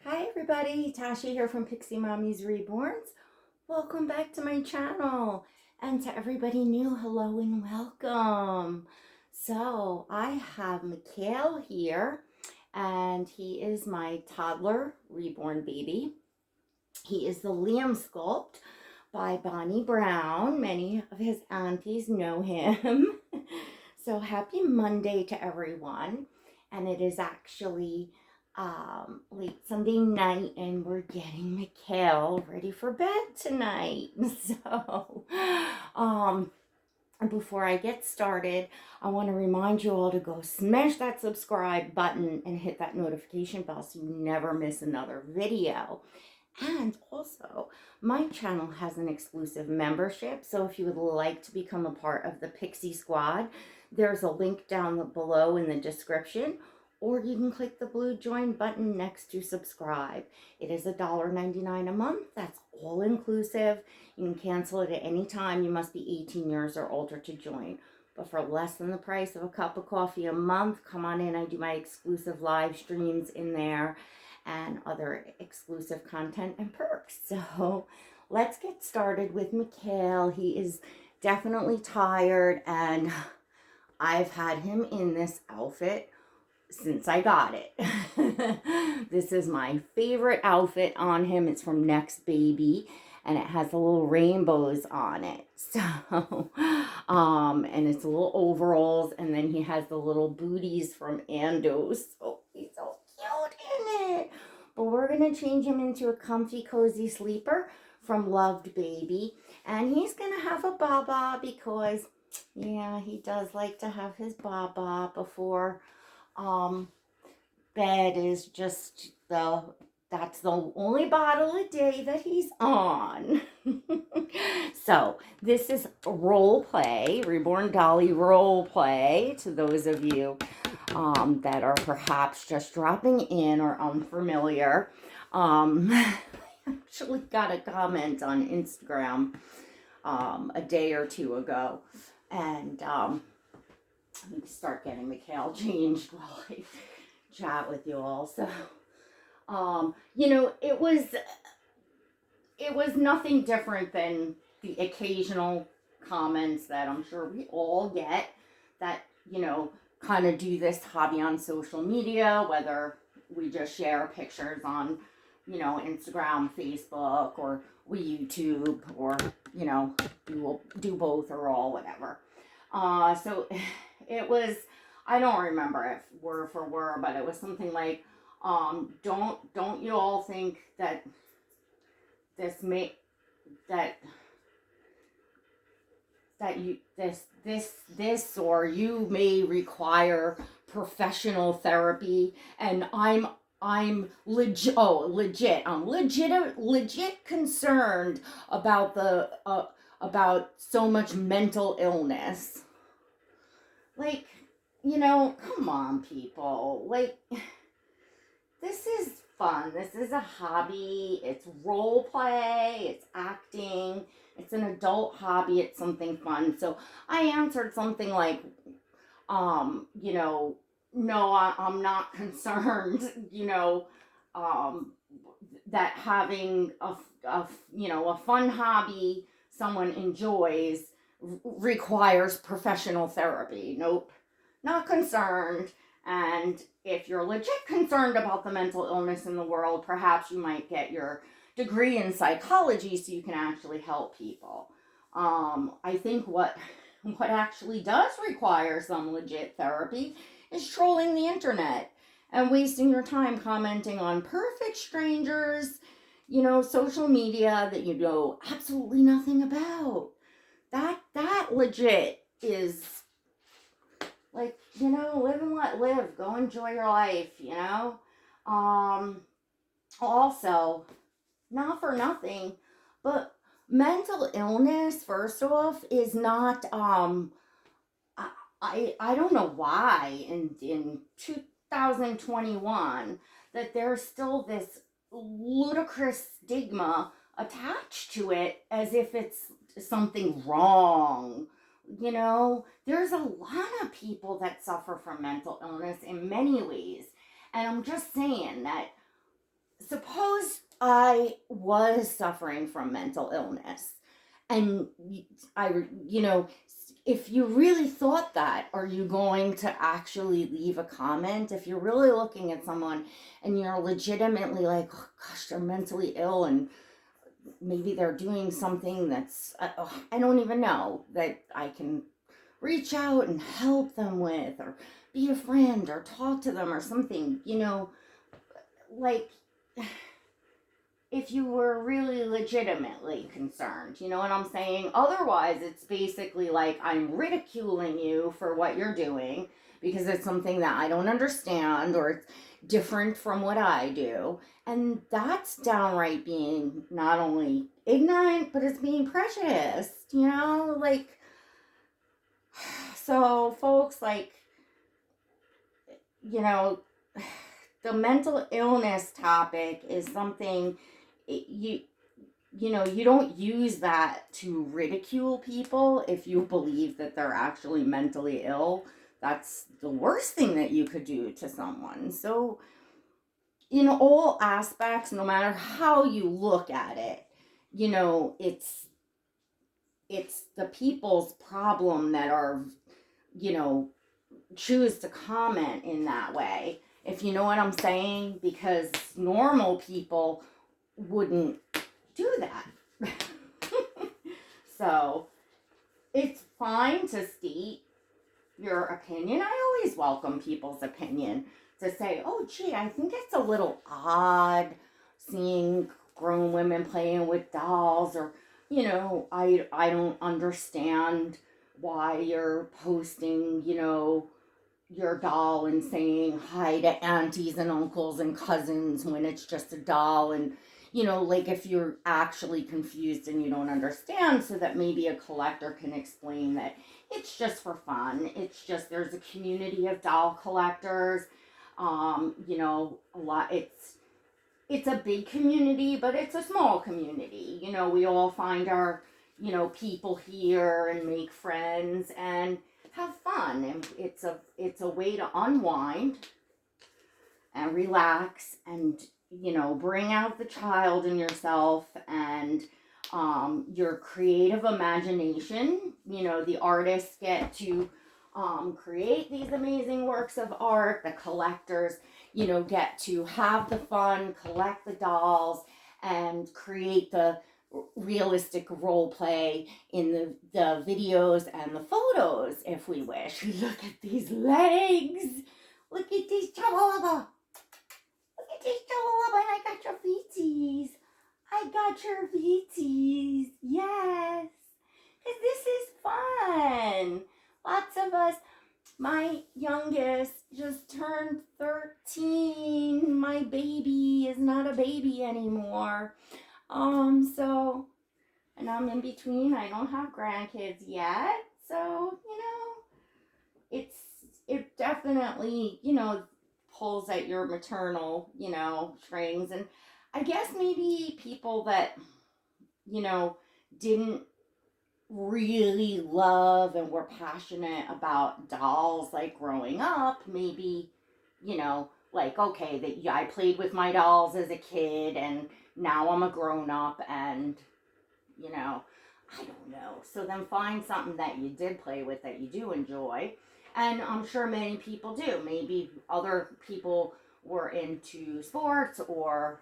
Hi everybody, Tasha here from Pixie Mommy's Reborns. Welcome back to my channel. And to everybody new, hello and welcome. So I have Mikhail here, and he is my toddler reborn baby. He is the Liam Sculpt by Bonnie Brown. Many of his aunties know him. So happy Monday to everyone. And it is actually late Sunday night, and we're getting Mikhail ready for bed tonight. So before I get started, I want to remind you all to go smash that subscribe button and hit that notification bell so you never miss another video. And also, my channel has an exclusive membership, so if you would like to become a part of the Pixie Squad, there's a link down below in the description, or you can click the blue join button next to subscribe. It is $1.99 a month. That's all inclusive. You can cancel it at any time. You must be 18 years or older to join. But for less than the price of a cup of coffee a month, come on in. I do my exclusive live streams in there and other exclusive content and perks. So let's get started with Mikhail. He is definitely tired, and I've had him in this outfit since I got it. This is my favorite outfit on him. It's from Next Baby, and it has the little rainbows on it. So, and it's a little overalls, and then he has the little booties from Ando's. So he's so cute in it. But we're gonna change him into a comfy, cozy sleeper from Loved Baby, and he's gonna have a baba because, yeah, he does like to have his baba before bed is just that's the only bottle a day that he's on. So this is role play, Reborn Dolly role play, to those of you that are perhaps just dropping in or unfamiliar. I actually got a comment on Instagram a day or two ago, and let me start getting Mikhail changed while I chat with you all. So, it was nothing different than the occasional comments that I'm sure we all get that, kind of do this hobby on social media, whether we just share pictures on, Instagram, Facebook, or we YouTube, or, we will do both or all, whatever. So it was, I don't remember it word for word, but it was something like, don't you all think that this may, that this or you may require professional therapy, and I'm legit, I'm legit concerned about about so much mental illness. Like, come on, people. Like, this is fun. This is a hobby. It's role play. It's acting. It's an adult hobby. It's something fun. So I answered something like, no, I'm not concerned, that having a fun hobby someone enjoys requires professional therapy. Nope, not concerned. And if you're legit concerned about the mental illness in the world, perhaps you might get your degree in psychology so you can actually help people. I think what actually does require some legit therapy is trolling the internet and wasting your time commenting on perfect strangers, social media that you know absolutely nothing about. That legit is like, live and let live. Go enjoy your life, Also, not for nothing, but mental illness, first off, is not, I don't know why in 2021 that there's still this ludicrous stigma attached to it as if it's something wrong. There's a lot of people that suffer from mental illness in many ways. And I'm just saying that suppose I was suffering from mental illness, and you know, if you really thought that, are you going to actually leave a comment? If you're really looking at someone and you're legitimately like, oh, gosh, they're mentally ill, and maybe they're doing something that's, I don't even know, that I can reach out and help them with, or be a friend, or talk to them, or something, like, if you were really legitimately concerned, you know what I'm saying? Otherwise, it's basically like I'm ridiculing you for what you're doing because it's something that I don't understand, or it's different from what I do. And that's downright being not only ignorant, but it's being prejudiced, Like, so folks, like, you know, the mental illness topic is something you don't use that to ridicule people if you believe that they're actually mentally ill. That's the worst thing that you could do to someone. So, in all aspects, no matter how you look at it, it's the people's problem that are, you know, choose to comment in that way. If you know what I'm saying, because normal people wouldn't do that. So it's fine to state your opinion. I always welcome people's opinion, to say, oh gee, I think it's a little odd seeing grown women playing with dolls, or I don't understand why you're posting your doll and saying hi to aunties and uncles and cousins when it's just a doll. And like, if you're actually confused and you don't understand, so that maybe a collector can explain that it's just for fun. It's just, there's a community of doll collectors. A lot, it's a big community, but it's a small community. We all find our people here and make friends and have fun, and it's a way to unwind and relax, and bring out the child in yourself, and your creative imagination. The artists get to create these amazing works of art. The collectors get to have the fun, collect the dolls, and create the realistic role play in the videos and the photos, if we wish. Look at these legs. Look at these Chihuahua. Look at these Chihuahua, and I got your feeties. I got your feeties. Yes. Because this is fun. Lots of us. My youngest just turned 13. My baby is not a baby anymore. And I'm in between. I don't have grandkids yet. So, it definitely, pulls at your maternal, strings. And I guess maybe people that, didn't really love and were passionate about dolls, like growing up, maybe, like, okay, that I played with my dolls as a kid, and now I'm a grown up, and I don't know. So then find something that you did play with that you do enjoy. And I'm sure many people do. Maybe other people were into sports, or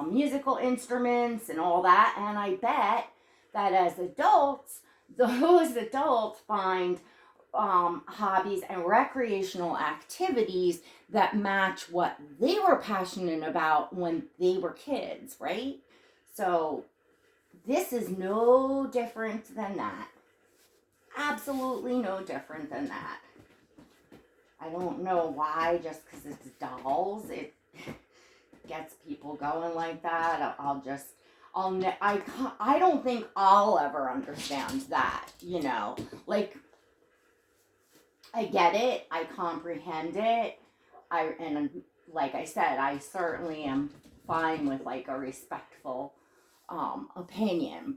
musical instruments and all that. And I bet that as adults, those adults find hobbies and recreational activities that match what they were passionate about when they were kids, right? So this is no different than that. Absolutely no different than that. I don't know why, just because it's dolls, it gets people going like that. I don't think I'll ever understand that, Like, I get it, I comprehend it, and like I said, I certainly am fine with, like, a respectful opinion.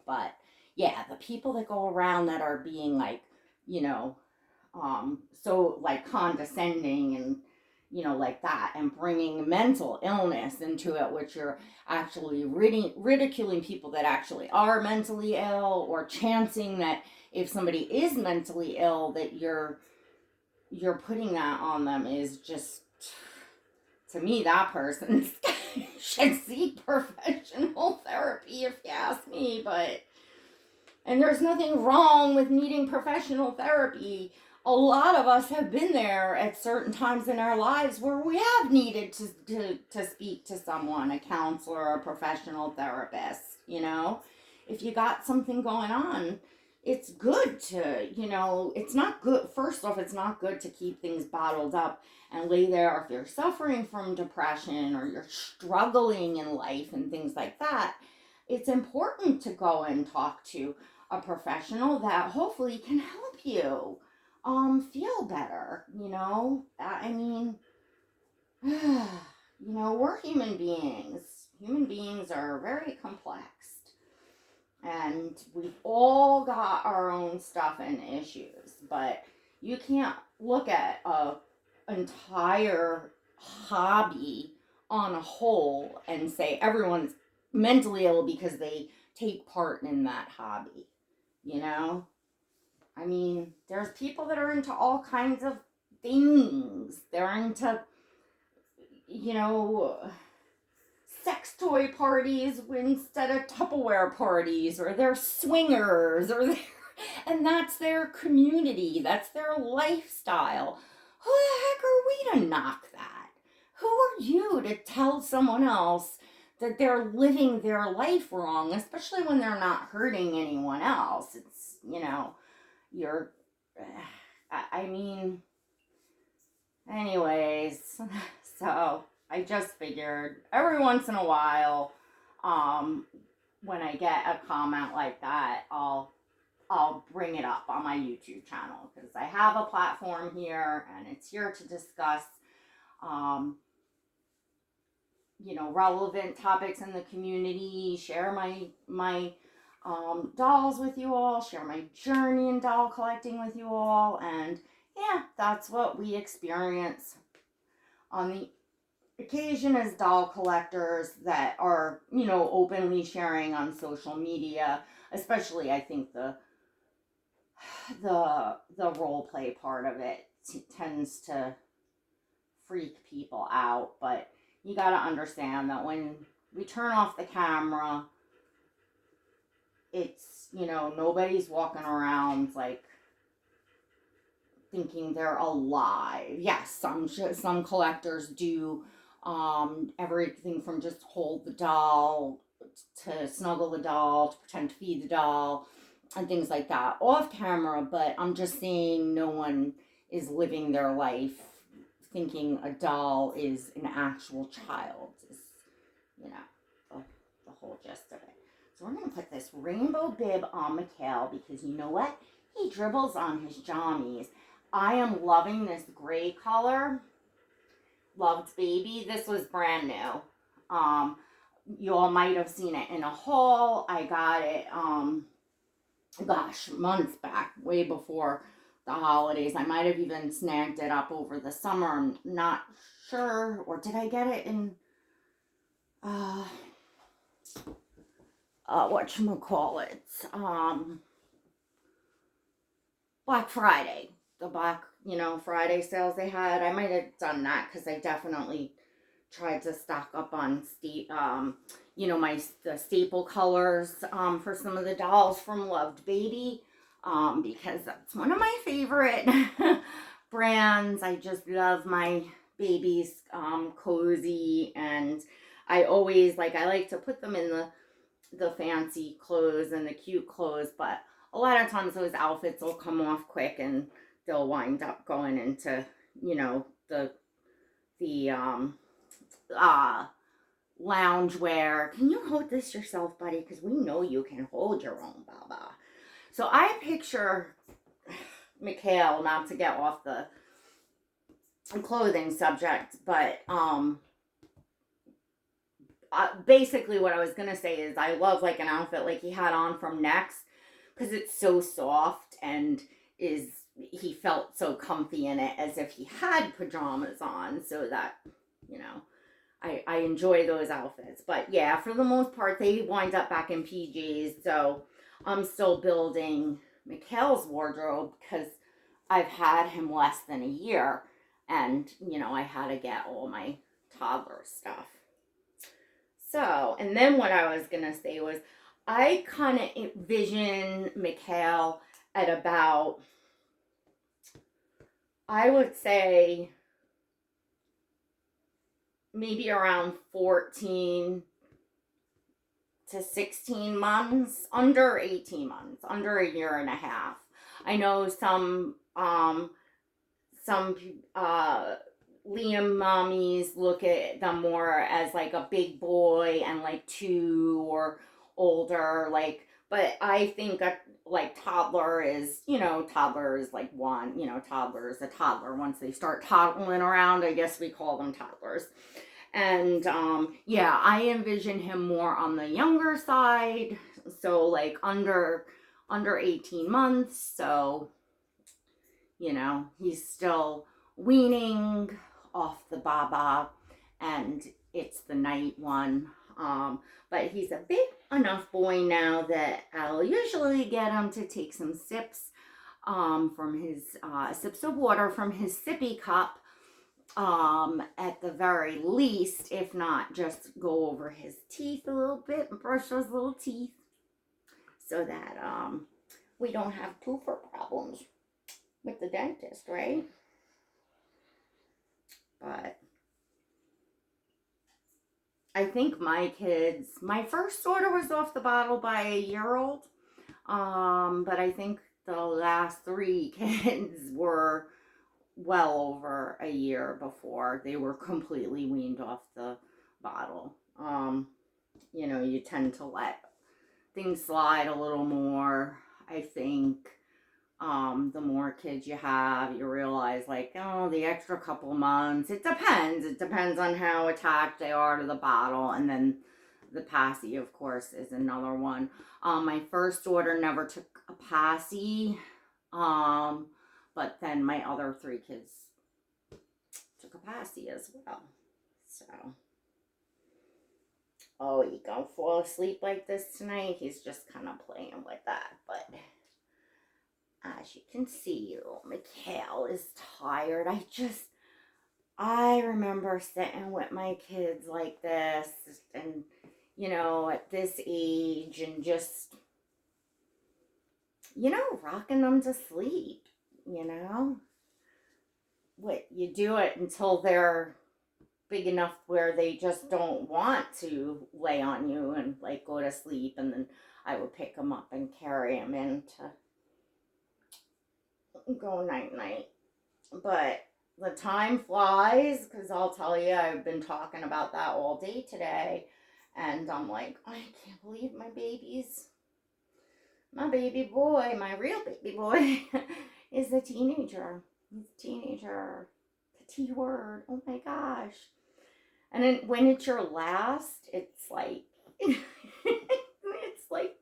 But yeah, the people that go around that are being, like, so, like, condescending, and like that, and bringing mental illness into it, which you're actually ridiculing people that actually are mentally ill, or chancing that if somebody is mentally ill that you're putting that on them, is just, to me, that person should seek professional therapy, if you ask me. And there's nothing wrong with needing professional therapy. A lot of us have been there at certain times in our lives where we have needed to speak to someone, a counselor, a professional therapist. If you got something going on, it's good to, it's not good. First off, it's not good to keep things bottled up and lay there. If you're suffering from depression or you're struggling in life and things like that, it's important to go and talk to a professional that hopefully can help you feel better. I mean, we're human beings. Human beings are very complex, and we've all got our own stuff and issues, but you can't look at a entire hobby on a whole and say everyone's mentally ill because they take part in that hobby. I mean, there's people that are into all kinds of things. They're into, sex toy parties instead of Tupperware parties, or they're swingers, and that's their community. That's their lifestyle. Who the heck are we to knock that? Who are you to tell someone else that they're living their life wrong, especially when they're not hurting anyone else? It's, you're, I mean, anyways, so I just figured every once in a while, when I get a comment like that, I'll bring it up on my YouTube channel, because I have a platform here and it's here to discuss, relevant topics in the community, share my dolls with you all, share my journey in doll collecting with you all, and yeah, that's what we experience on the occasion as doll collectors that are, openly sharing on social media. Especially, I think the role play part of it tends to freak people out, but you got to understand that when we turn off the camera, it's, nobody's walking around like thinking they're alive. Yes, some collectors do everything from just hold the doll to snuggle the doll to pretend to feed the doll and things like that off camera, but I'm just saying no one is living their life thinking a doll is an actual child, is, the whole gist of it. So we're going to put this rainbow bib on Mikhail, because you know what? He dribbles on his jammies. I am loving this gray color. Loved Baby. This was brand new. You all might have seen it in a haul. I got it, months back, way before the holidays. I might have even snagged it up over the summer. I'm not sure. Or did I get it in, whatchamacallit, Black Friday. The Black, Friday sales they had. I might have done that, because I definitely tried to stock up on the staple colors for some of the dolls from Loved Baby, because that's one of my favorite brands. I just love my babies cozy, and I always I like to put them in the fancy clothes and the cute clothes, but a lot of times those outfits will come off quick and they'll wind up going into the loungewear. Can you hold this yourself, buddy? Because we know you can hold your own, Baba. So I picture Mikhail, not to get off the clothing subject, but basically what I was gonna say is I love an outfit like he had on from Next, because it's so soft and is he felt so comfy in it as if he had pajamas on, so that, you know, I enjoy those outfits. But yeah, for the most part, they wind up back in PJs. So I'm still building Mikhail's wardrobe because I've had him less than a year. And, you know, I had to get all my toddler stuff. So, and then what I was going to say was I kind of envision Mikhail at about, I would say, maybe around 14 to 16 months, under 18 months, under a year and a half. I know some Liam mommies look at them more as like a big boy and like 2 or older, like, but I think like toddler is, you know, toddler is like 1, you know, toddler is a toddler. Once they start toddling around, I guess we call them toddlers. And yeah, I envision him more on the younger side, so like under 18 months. So, you know, he's still weaning off the baba, and it's the night one. But he's a big enough boy now that I'll usually get him to take some sips from his sips of water from his sippy cup, at the very least, if not just go over his teeth a little bit and brush those little teeth so that we don't have tooth problems with the dentist, right? But I think my first order was off the bottle by a year old, but I think the last 3 kids were well over a year before they were completely weaned off the bottle. You know, you tend to let things slide a little more. I think the more kids you have, you realize like, oh, the extra couple months, it depends on how attached they are to the bottle. And then the passy, of course, is another one. My first order never took a passy, but then my other 3 kids took a passy as well. So, oh, you gonna fall asleep like this tonight? He's just kind of playing with that. But as you can see, Mikhail is tired. I remember sitting with my kids like this, and, you know, at this age, and just, you know, rocking them to sleep, you know. What, you do it until they're big enough where they just don't want to lay on you and like go to sleep, and then I would pick them up and carry them in to go night night. But the time flies, because I'll tell you, I've been talking about that all day today, and I'm like, I can't believe my baby boy, my real baby boy, is a teenager. He's a teenager. The T word. Oh my gosh. And then when it's your last, it's like,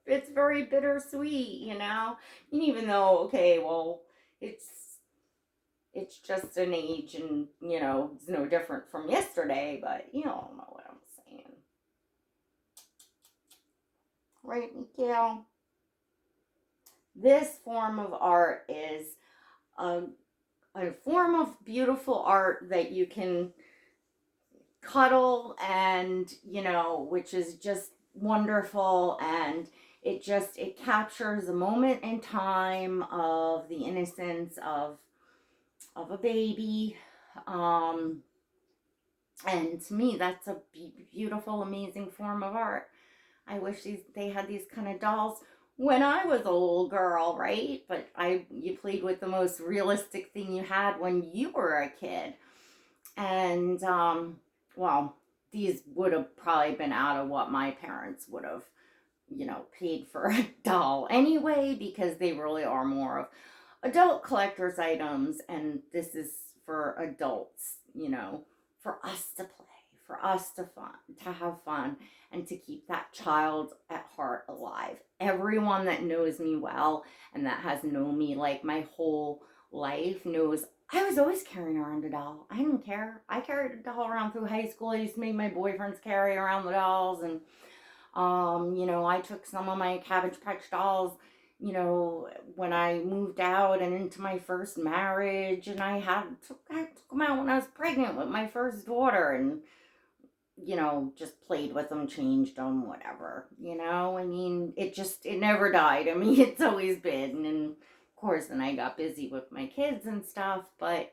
it's very bittersweet, you know? And even though, okay, well, it's just an age, and, you know, it's no different from yesterday, but you all know what I'm saying. Right, Mikhail? This form of art is a form of beautiful art that you can cuddle, and, you know, which is just wonderful, and it captures a moment in time of the innocence of a baby, and to me that's a beautiful, amazing form of art. I wish they had these kind of dolls when I was a little girl, right? But you played with the most realistic thing you had when you were a kid. And well, these would have probably been out of what my parents would have, you know, paid for a doll anyway, because they really are more of adult collector's items, and this is for adults, you know, for us to play, for us to have fun, and to keep that child at heart alive. Everyone that knows me well and that has known me like my whole life knows I was always carrying around a doll. I didn't care. I carried a doll around through high school. I used to make my boyfriends carry around the dolls. And, I took some of my Cabbage Patch dolls, when I moved out and into my first marriage. And I took them out when I was pregnant with my first daughter. And, just played with them, changed them, whatever. I mean, it never died. I mean, it's always been. And of course, then I got busy with my kids and stuff. But,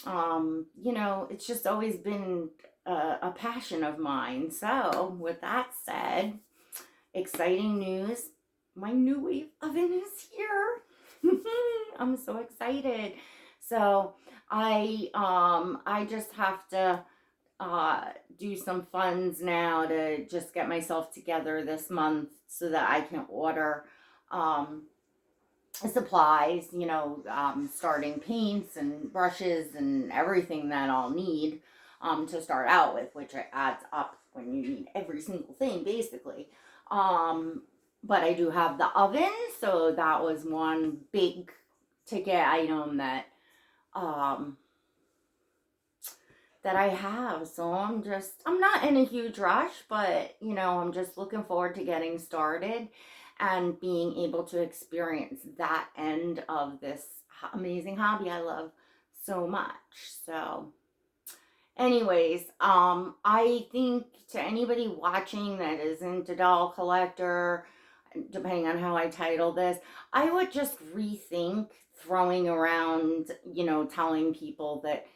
it's just always been a passion of mine. So, with that said, exciting news. My new wave oven is here. I'm so excited. So, I just have to do some funds now to just get myself together this month so that I can order supplies, starting paints and brushes and everything that I'll need to start out with, which adds up when you need every single thing basically. But I do have the oven, so that was one big ticket item that I have. So I'm not in a huge rush, but I'm just looking forward to getting started and being able to experience that end of this amazing hobby I love so much. So anyways, I think to anybody watching that is into doll collector, depending on how I title this, I would just rethink throwing around, telling people that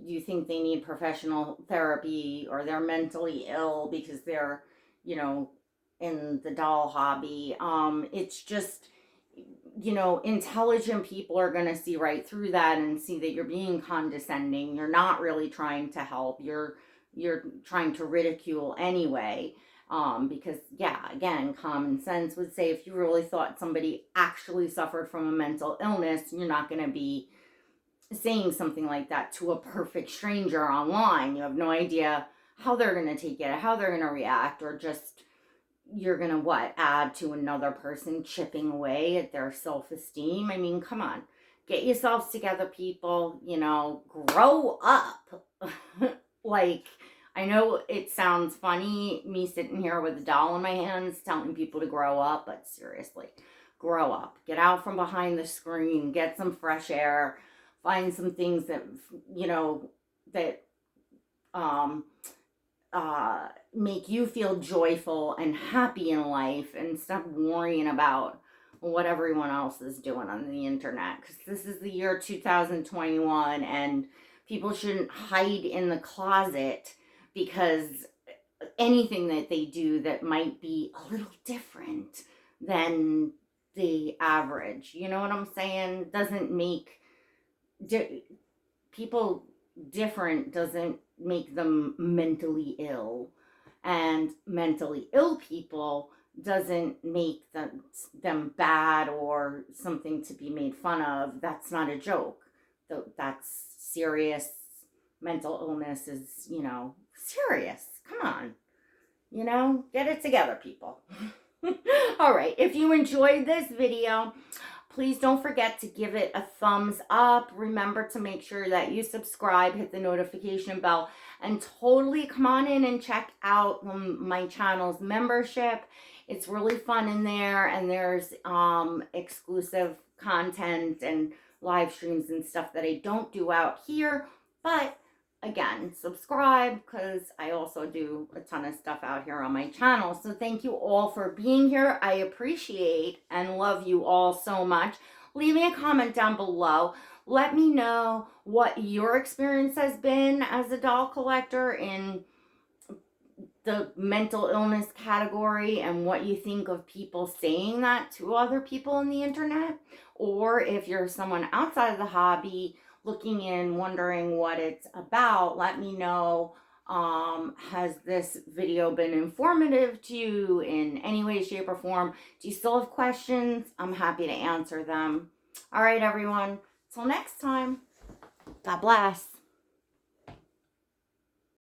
you think they need professional therapy or they're mentally ill because they're, in the doll hobby. It's just, intelligent people are going to see right through that and see that you're being condescending. You're not really trying to help. You're trying to ridicule anyway. Because again, common sense would say if you really thought somebody actually suffered from a mental illness, you're not going to be saying something like that to a perfect stranger online. You have no idea how they're going to take it, how they're going to react, or just you're going to add to another person chipping away at their self-esteem. I mean, come on, get yourselves together, people, grow up. Like, I know it sounds funny, me sitting here with a doll in my hands telling people to grow up, but seriously, grow up. Get out from behind the screen, get some fresh air, find some things that, that make you feel joyful and happy in life, and stop worrying about what everyone else is doing on the internet. Because this is the year 2021, and people shouldn't hide in the closet because anything that they do that might be a little different than the average, you know what I'm saying, doesn't make people different, doesn't make them mentally ill. And mentally ill people doesn't make them bad or something to be made fun of. That's not a joke. That's serious. Mental illness is, serious. Come on. Get it together, people. All right. If you enjoyed this video, please don't forget to give it a thumbs up. Remember to make sure that you subscribe, hit the notification bell, and totally come on in and check out my channel's membership. It's really fun in there, and there's exclusive content and live streams and stuff that I don't do out here. But again, subscribe, because I also do a ton of stuff out here on my channel. So thank you all for being here. I appreciate and love you all so much. Leave me a comment down below. Let me know what your experience has been as a doll collector in the mental illness category, and what you think of people saying that to other people on the internet. Or if you're someone outside of the hobby looking in, wondering what it's about, let me know. Has this video been informative to you in any way, shape, or form? Do you still have questions? I'm happy to answer them. All right, everyone. Till next time. God bless.